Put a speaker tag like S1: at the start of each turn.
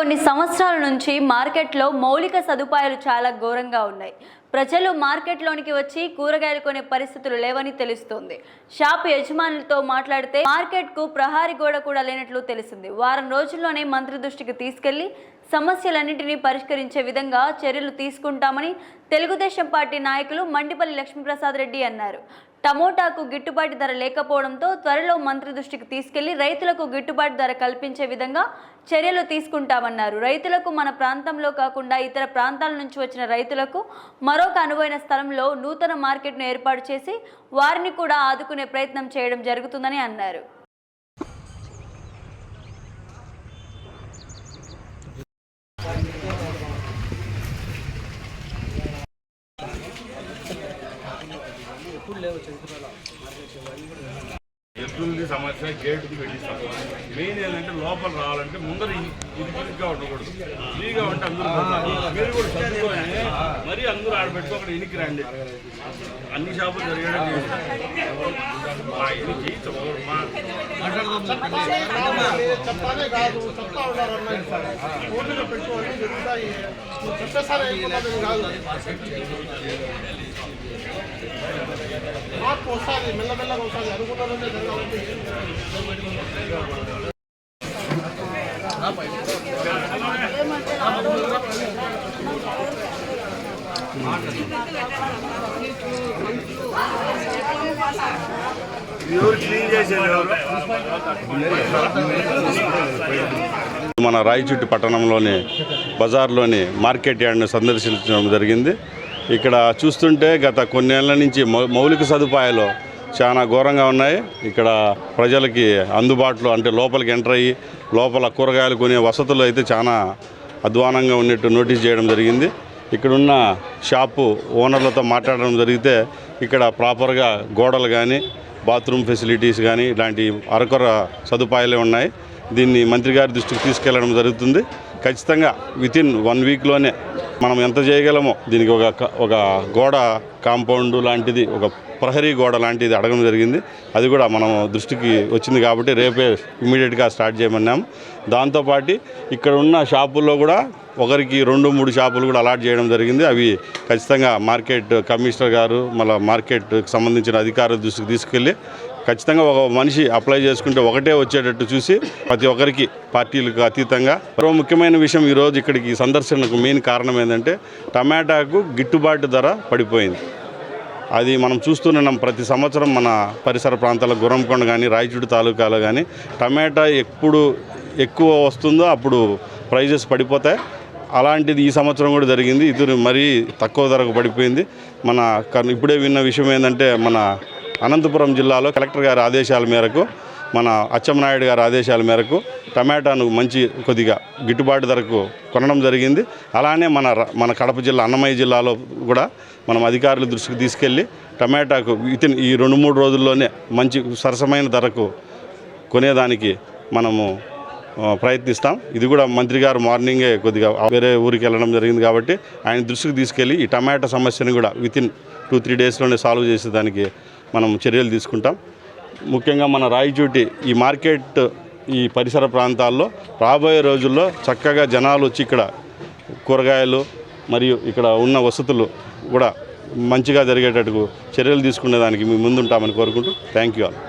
S1: కొన్ని సంవత్సరాల నుంచి మార్కెట్లో మౌలిక సదుపాయాలు చాలా ఘోరంగా ఉన్నాయి. ప్రజలు మార్కెట్లోనికి వచ్చి కూరగాయలు కొనే పరిస్థితులు లేవని తెలుస్తోంది. షాప్ యజమానులతో మాట్లాడితే మార్కెట్కు ప్రహారీ గోడ కూడా లేనట్లు తెలిసింది. వారం రోజుల్లోనే మంత్రి దృష్టికి తీసుకెళ్లి సమస్యలన్నింటినీ పరిష్కరించే విధంగా చర్యలు తీసుకుంటామని తెలుగుదేశం పార్టీ నాయకులు మండిపల్లి లక్ష్మీప్రసాద్ రెడ్డి అన్నారు. టమోటాకు గిట్టుబాటు ధర లేకపోవడంతో త్వరలో మంత్రి దృష్టికి తీసుకెళ్లి రైతులకు గిట్టుబాటు ధర కల్పించే విధంగా చర్యలు తీసుకుంటామన్నారు. రైతులకు మన ప్రాంతంలో కాకుండా ఇతర ప్రాంతాల నుంచి వచ్చిన రైతులకు మరొక అనువైన స్థలంలో నూతన మార్కెట్ను ఏర్పాటు చేసి వారిని కూడా ఆదుకునే ప్రయత్నం చేయడం జరుగుతుందని అన్నారు.
S2: ఎద్దులది సమస్య గేటుకి పెట్టిస్తాం. మెయిన్ ఏంటంటే లోపల రావాలంటే ముందర ఇదిగా ఉండకూడదు, ఫ్రీగా ఉంటే అందరూ మీరు కూడా చదువుకొని మరీ అందరూ ఆడబెట్టుకో అక్కడ ఇనికి రండి. అన్ని షాపులు జరిగేటట్టు చేస్తారు. మా ఇనికి
S3: మార్పు వస్తుంది, మెల్లమెల్లగా వస్తుంది. అనుకున్నదే జరగాలంటే
S2: మన రాయచోటి పట్టణంలోని బజార్లోని మార్కెట్ యార్డ్ను సందర్శించడం జరిగింది. ఇక్కడ చూస్తుంటే గత కొన్నేళ్ల నుంచి మౌలిక సదుపాయాలు చాలా ఘోరంగా ఉన్నాయి. ఇక్కడ ప్రజలకి అందుబాటులో అంటే లోపలికి ఎంటర్ అయ్యి లోపల కూరగాయలు కొనే వసతులు అయితే చాలా అధ్వానంగా ఉన్నట్టు నోటీస్ చేయడం జరిగింది. ఇక్కడున్న షాపు ఓనర్లతో మాట్లాడడం జరిగితే ఇక్కడ ప్రాపర్గా గోడలు కానీ బాత్రూమ్ ఫెసిలిటీస్ కానీ ఇలాంటి అరకొర సదుపాయాలే ఉన్నాయి. దీన్ని మంత్రి గారి దృష్టికి తీసుకెళ్లడం జరుగుతుంది. ఖచ్చితంగా వితిన్ 1 వీక్లోనే మనం ఎంత చేయగలమో దీనికి ఒక గోడ కాంపౌండ్ లాంటిది, ఒక ప్రహరీ గోడ లాంటిది అడగడం జరిగింది. అది కూడా మనం దృష్టికి వచ్చింది కాబట్టి రేపే ఇమీడియట్గా స్టార్ట్ చేయమన్నాము. దాంతోపాటు ఇక్కడ ఉన్న షాపుల్లో కూడా ఒకరికి 2-3 షాపులు కూడా అలాట్ చేయడం జరిగింది. అవి ఖచ్చితంగా మార్కెట్ కమిషనర్ గారు మళ్ళీ మార్కెట్కి సంబంధించిన అధికారుల దృష్టికి తీసుకెళ్ళి ఖచ్చితంగా ఒక మనిషి అప్లై చేసుకుంటే ఒకటే వచ్చేటట్టు చూసి ప్రతి ఒక్కరికి పార్టీలకు అతీతంగా. మరో ముఖ్యమైన విషయం, ఈరోజు ఇక్కడికి సందర్శనకు మెయిన్ కారణం ఏంటంటే టమాటాకు గిట్టుబాటు ధర పడిపోయింది. అది మనం చూస్తున్నాం. ప్రతి సంవత్సరం మన పరిసర ప్రాంతాల గుర్రంకొండ కానీ రాయచూడి తాలూకాలో కానీ టమాటా ఎప్పుడు ఎక్కువ వస్తుందో అప్పుడు ప్రైజెస్ పడిపోతాయి. అలాంటిది ఈ సంవత్సరం కూడా జరిగింది. ఇది మరీ తక్కువ ధరకు పడిపోయింది. ఇప్పుడే విన్న విషయం ఏంటంటే మన అనంతపురం జిల్లాలో కలెక్టర్ గారి ఆదేశాల మేరకు, మన అచ్చెన్నాయుడు గారి ఆదేశాల మేరకు టమాటాను కొద్దిగా గిట్టుబాటు ధరకు కొనడం జరిగింది. అలానే మన కడప జిల్లా అన్నమయ్య జిల్లాలో కూడా మనం అధికారుల దృష్టికి తీసుకెళ్ళి టమాటాకు వితిన్ ఈ 2-3 రోజుల్లోనే మంచి సరసమైన ధరకు కొనేదానికి మనము ప్రయత్నిస్తాం. ఇది కూడా మంత్రి గారు మార్నింగే కొద్దిగా వేరే ఊరికి వెళ్ళడం జరిగింది కాబట్టి ఆయన దృష్టికి తీసుకెళ్ళి ఈ టమాటా సమస్యను కూడా వితిన్ 2-3 డేస్లోనే సాల్వ్ చేసేదానికి మనం చర్యలు తీసుకుంటాం. ముఖ్యంగా మన రాయచోటి ఈ మార్కెట్ ఈ పరిసర ప్రాంతాల్లో రాబోయే రోజుల్లో చక్కగా జనాలు వచ్చి ఇక్కడ కూరగాయలు మరియు ఇక్కడ ఉన్న వసతులు కూడా మంచిగా జరిగేటట్టు చర్యలు తీసుకునేదానికి మేము ముందుంటామని కోరుకుంటూ థ్యాంక్ యూ ఆల్.